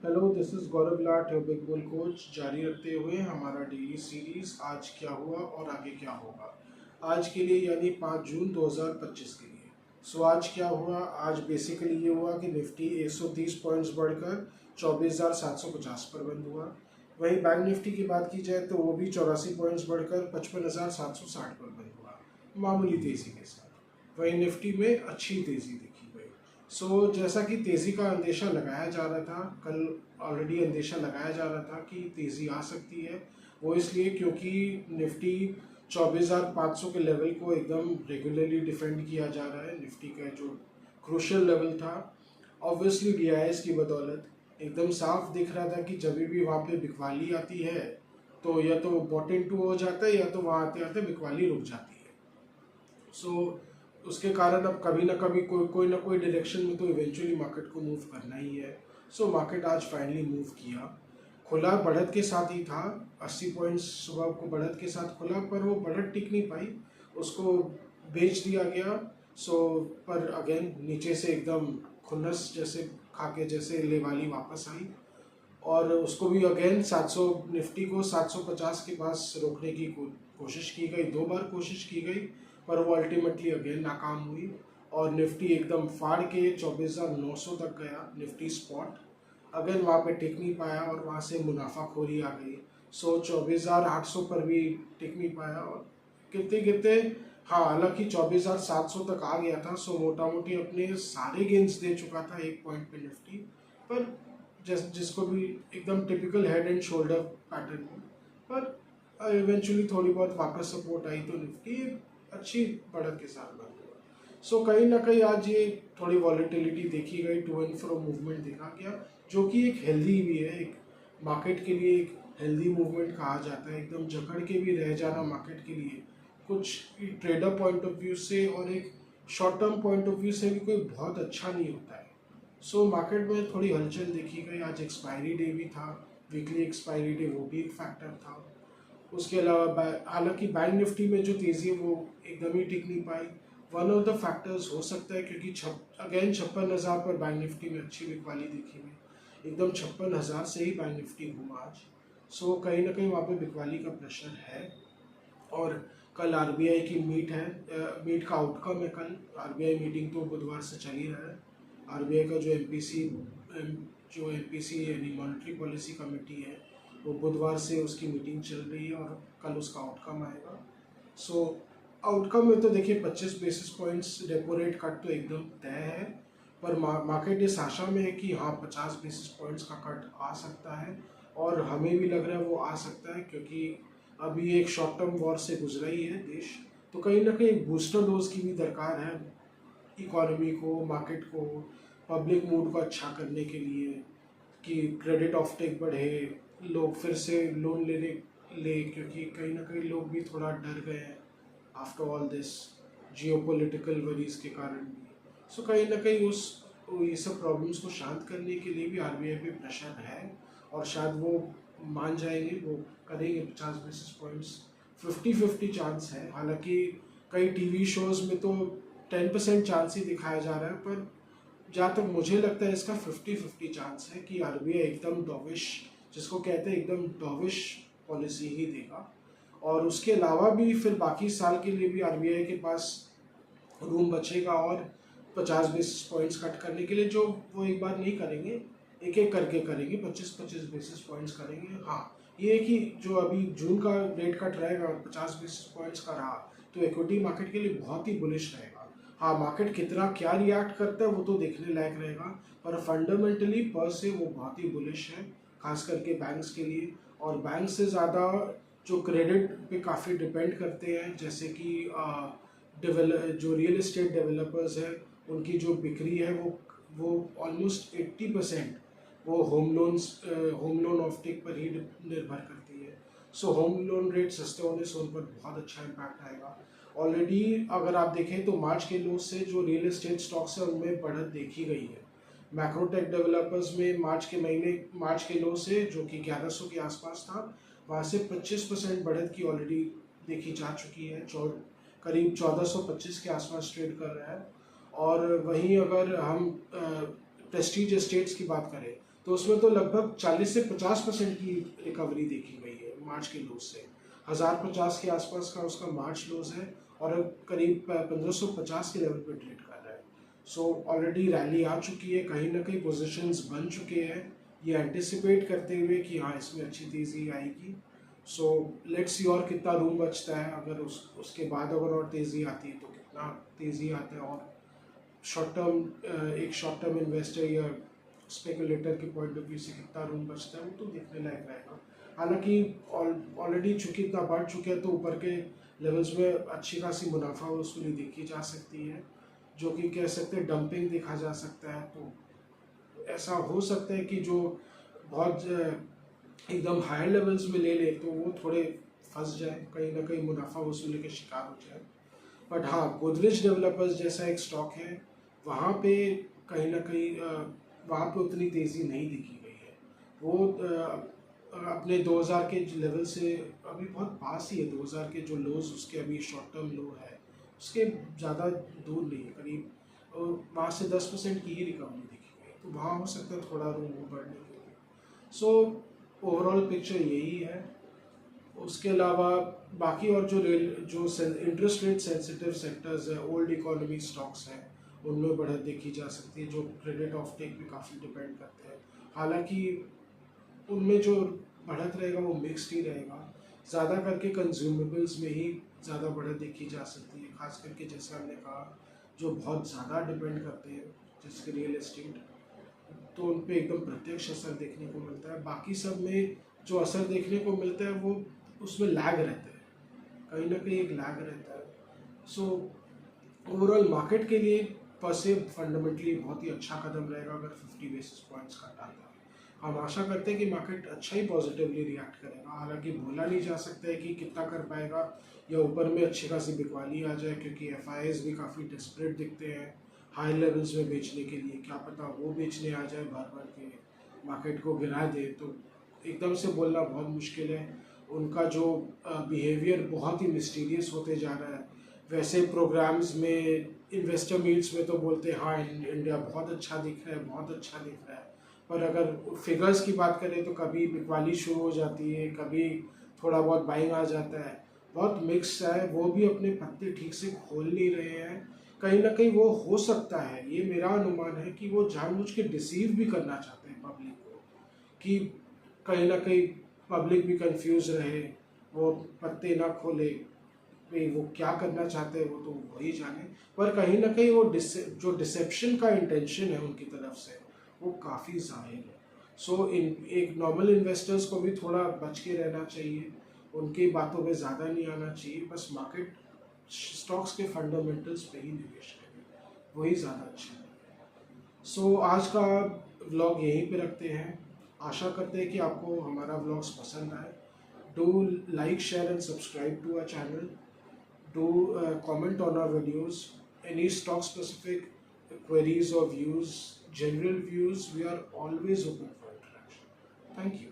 Hello, this is Gaurav Lat, big bull coach. जारी रखते हुए हमारा डेली सीरीज आज क्या हुआ और आगे क्या होगा, आज के लिए यानी 5 जून 2025 के लिए। सो आज क्या हुआ? आज बेसिकली ये हुआ कि निफ्टी 130 पॉइंट्स बढ़कर 24,750 पर बंद हुआ। वहीं बैंक निफ्टी की बात की जाए तो वो भी 84 पॉइंट्स बढ़कर 55,760 पर बंद हुआ, मामूली तेजी के साथ। वहीं निफ्टी में अच्छी तेजी देखी गई। जैसा कि तेज़ी का अंदेशा लगाया जा रहा था, कल ऑलरेडी अंदेशा लगाया जा रहा था कि तेज़ी आ सकती है। वो इसलिए क्योंकि निफ्टी 24,500 के लेवल को एकदम रेगुलरली डिफेंड किया जा रहा है। निफ्टी का जो क्रूशियल लेवल था, ऑब्वियसली डीआईएस की बदौलत एकदम साफ दिख रहा था कि जब भी वहाँ पे बिकवाली आती है तो या तो बॉटम टू हो जाता है या तो वहाँ आते आते बिकवाली रुक जाती है। उसके कारण अब कभी ना कभी कोई ना कोई डायरेक्शन में तो इवेंचुअली मार्केट को मूव करना ही है। मार्केट आज फाइनली मूव किया। खुला बढ़त के साथ ही था, 80 पॉइंट्स सुबह को बढ़त के साथ खुला, पर वो बढ़त टिक नहीं पाई, उसको बेच दिया गया। पर अगेन नीचे से एकदम खुन्नस जैसे खाके जैसे ले वाली वापस आई, और उसको भी अगेन 700 निफ्टी को 750 के पास रोकने की कोशिश की गई। 2 बार कोशिश की गई, पर वो अल्टीमेटली अगेन नाकाम हुई और निफ्टी एकदम फाड़ के 24,900 तक गया। निफ्टी स्पॉट अगेन वहाँ पे टिक नहीं पाया और वहाँ से मुनाफाखोरी आ गई। 24,800 पर भी टिक नहीं पाया और गिरते गिरते, हाँ, हालांकि 24,700 तक आ गया था। मोटा मोटी अपने सारे गेंस दे चुका था एक पॉइंट पे निफ्टी, पर जिसको भी एकदम typical head and shoulder pattern में, पर इवेंचुअली थोड़ी बहुत वापस सपोर्ट आई तो निफ्टी अच्छी बढ़त के साथ बंद हुआ। कहीं ना कहीं आज ये थोड़ी वॉलेटिलिटी देखी गई, टू एंड फ्रो मूवमेंट देखा गया, जो कि एक हेल्दी भी है। एक मार्केट के लिए एक हेल्दी मूवमेंट कहा जाता है। एकदम जकड़ के भी रह जाना मार्केट के लिए कुछ ट्रेडर पॉइंट ऑफ व्यू से और एक short term point of view से भी कोई बहुत अच्छा नहीं होता है। मार्केट में थोड़ी हलचल देखी गई। आज एक्सपायरी डे भी था, वीकली एक्सपायरी डे, वो भी एक फैक्टर था। उसके अलावा हालांकि बैंक निफ्टी में जो तेज़ी है वो एकदम ही टिक नहीं पाई। वन ऑफ द फैक्टर्स हो सकता है क्योंकि अगेन 56,000 पर बैंक निफ्टी में अच्छी बिकवाली देखी गई। एकदम 56,000 से ही बैंक निफ्टी घूमा आज। कहीं ना कहीं वहाँ पे बिकवाली का प्रेशर है। और कल आरबीआई की मीट का आउटकम है। कल आरबीआई मीटिंग तो बुधवार से चल ही रहा है। आरबीआई का जो एमपीसी यानी मॉनेटरी पॉलिसी कमेटी है, वो बुधवार से उसकी मीटिंग चल रही है और कल उसका आउटकम आएगा। आउटकम में तो देखिए 25 basis points repo rate cut तो एकदम तय है, पर मार्केट इस आशा में है कि हाँ 50 बेसिस पॉइंट्स का कट आ सकता है, और हमें भी लग रहा है वो आ सकता है क्योंकि अभी एक शॉर्ट टर्म वॉर से गुजरा ही है देश। तो कहीं ना कहीं बूस्टर डोज की भी दरकार है इकोनॉमी को, मार्केट को, पब्लिक मूड को अच्छा करने के लिए, कि क्रेडिट ऑफटेक बढ़े, लोग फिर से लोन ले, क्योंकि कहीं ना कहीं लोग भी थोड़ा डर गए हैं after all this geopolitical worries के कारण भी। कहीं ना कहीं ये सब प्रॉब्लम्स को शांत करने के लिए भी आरबीआई पे प्रेशर है, और शायद वो मान जाएंगे, वो करेंगे 50 बेसिस पॉइंट्स। 50-50 चांस है। हालांकि कई टीवी शोज में तो 10% चांस ही दिखाया जा रहा है, पर जहाँ तक मुझे लगता है इसका 50-50 चांस है कि आरबीआई एकदम डॉविश, जिसको कहते हैं एकदम डॉविश पॉलिसी ही देगा। और उसके अलावा भी फिर बाकी साल के लिए भी आरबीआई के पास रूम बचेगा और 50 बेसिस पॉइंट्स कट करने के लिए, जो वो एक बार नहीं करेंगे, एक एक करके करेंगे, 25-25 बेसिस पॉइंट्स करेंगे। हाँ, ये है कि जो अभी जून का रेट कट रहेगा और 50 बेसिस पॉइंट्स का रहा, तो इक्विटी मार्केट के लिए बहुत ही बुलिश रहेगा। हाँ, मार्केट कितना क्या रिएक्ट करता है वो तो देखने लायक रहेगा, पर फंडामेंटली पर से वो बहुत ही बुलिश है, खास करके बैंक्स के लिए। और बैंक से ज़्यादा जो क्रेडिट पे काफ़ी डिपेंड करते हैं, जैसे कि जो रियल एस्टेट डेवलपर्स हैं, उनकी जो बिक्री है वो ऑलमोस्ट 80% वो होम लोन ऑफटेक पर ही निर्भर करती है। होम लोन रेट सस्ते होने से उन पर बहुत अच्छा इम्पैक्ट आएगा। ऑलरेडी अगर आप देखें तो मार्च के लो से जो रियल एस्टेट स्टॉक्स है उनमें बढ़त देखी गई है। मैक्रोटेक डेवलपर्स में मार्च के लो से, जो कि 1100 के आसपास था, वहाँ से 25% बढ़त की ऑलरेडी देखी जा चुकी है। करीब 1425 के आसपास ट्रेड कर रहा है। और वहीं अगर हम प्रेस्टीज एस्टेट्स की बात करें तो उसमें तो लगभग 40 से 50% की रिकवरी देखी गई है मार्च के लोज से। 1050 के आसपास का उसका मार्च लोज है और अब करीब 1550 के लेवल पे ट्रेड कर रहा है। सो ऑलरेडी रैली आ चुकी है, कहीं ना कहीं पोजीशंस बन चुके हैं ये एंटिसिपेट करते हुए कि हाँ इसमें अच्छी तेज़ी आएगी। सो लेट्स सी और कितना रूम बचता है, अगर उसके बाद अगर और तेज़ी आती है तो कितना तेज़ी आता है, और शॉर्ट टर्म एक शॉर्ट टर्म इन्वेस्टर या स्पेकुलेटर के पॉइंट ऑफ व्यू से कितना रूम बचता है वो तो देखने लायक रहेगा। हालांकि ऑलरेडी चूंकि इतना बढ़ चुके हैं तो ऊपर के लेवल्स में अच्छी खासी मुनाफा वसूली देखी जा सकती है, जो कि कह सकते हैं डंपिंग देखा जा सकता है। तो ऐसा हो सकता है कि जो बहुत एकदम हायर लेवल्स में ले ले तो वो थोड़े फंस जाए, कहीं ना कहीं मुनाफा वसूली के शिकार हो जाए। बट हाँ, गोदरेज डेवलपर्स जैसा एक स्टॉक है, वहाँ पे कहीं ना कहीं वहाँ पे उतनी तेज़ी नहीं दिखी गई है। वो अपने 2000 के लेवल से अभी बहुत पास ही है। 2000 के जो लोज उसके अभी शॉर्ट टर्म लो है उसके ज़्यादा दूर नहीं है, करीब वहाँ से 10% की ही रिकवरी दिखी गई। तो वहाँ हो सकता है थोड़ा रूम हो बढ़ने के लिए। सो ओवरऑल पिक्चर यही है। उसके अलावा बाकी और जो इंटरेस्ट रेट सेंसिटिव सेक्टर्स है, ओल्ड इकोनॉमी स्टॉक्स हैं, उनमें बढ़त देखी जा सकती है, जो क्रेडिट ऑफ टेक पे काफ़ी डिपेंड करते हैं। हालांकि उनमें जो बढ़त रहेगा वो मिक्सड ही रहेगा। ज़्यादा करके कंज्यूमेबल्स में ही ज़्यादा बढ़त देखी जा सकती है, खास करके जैसे हमने कहा जो बहुत ज़्यादा डिपेंड करते हैं जैसे रियल एस्टेट, तो उन पे एकदम प्रत्यक्ष असर देखने को मिलता है। बाकी सब में जो असर देखने को मिलता है वो उसमें लैग रहता है, कहीं ना कहीं एक लैग रहता है। सो ओवरऑल मार्केट के लिए पर से फंडामेंटली बहुत ही अच्छा कदम रहेगा अगर 50 बेसिस पॉइंट्स का टारगेट। हम आशा करते हैं कि मार्केट अच्छा ही पॉजिटिवली रिएक्ट करेगा। हालांकि बोला नहीं जा सकता है कि कितना कर पाएगा या ऊपर में अच्छी खासी बिकवाली आ जाए, क्योंकि एफआईआईज भी काफ़ी डिस्परेट दिखते हैं हाई लेवल्स में बेचने के लिए। क्या पता वो बेचने आ जाए भर भर के मार्केट को गिरा दे, तो एकदम से बोलना बहुत मुश्किल है। उनका जो बिहेवियर बहुत ही मिस्टीरियस होते जा रहा है। वैसे प्रोग्राम्स में, इन्वेस्टर मीट्स में तो बोलते हैं हाँ इंडिया बहुत अच्छा दिख रहा है, बहुत अच्छा दिख रहा है, पर अगर फिगर्स की बात करें तो कभी बिकवाली शुरू हो जाती है, कभी थोड़ा बहुत बाइंग आ जाता है, बहुत मिक्स है। वो भी अपने पत्ते ठीक से खोल नहीं रहे हैं। कहीं ना कहीं वो हो सकता है, ये मेरा अनुमान है कि वो जानबूझ के डिसीव भी करना चाहते हैं पब्लिक को, कि कहीं ना कहीं पब्लिक भी कंफ्यूज रहे, वो पत्ते ना खोले। भाई वो क्या करना चाहते हैं वो तो वही जाने, पर कहीं ना कहीं वो जो डिसेप्शन का इंटेंशन है उनकी तरफ से वो काफ़ी जाहिर है। सो एक नॉर्मल इन्वेस्टर्स को भी थोड़ा बच के रहना चाहिए, उनकी बातों में ज़्यादा नहीं आना चाहिए। बस मार्केट स्टॉक्स के फंडामेंटल्स पे ही निवेश करें, वही ज़्यादा अच्छा है। सो आज का व्लॉग यहीं पे रखते हैं। आशा करते हैं कि आपको हमारा व्लॉग्स पसंद आए। Do like, share and subscribe to our channel. Do comment on our videos. Any stock specific queries or views, general views, we are always open for interaction. Thank you.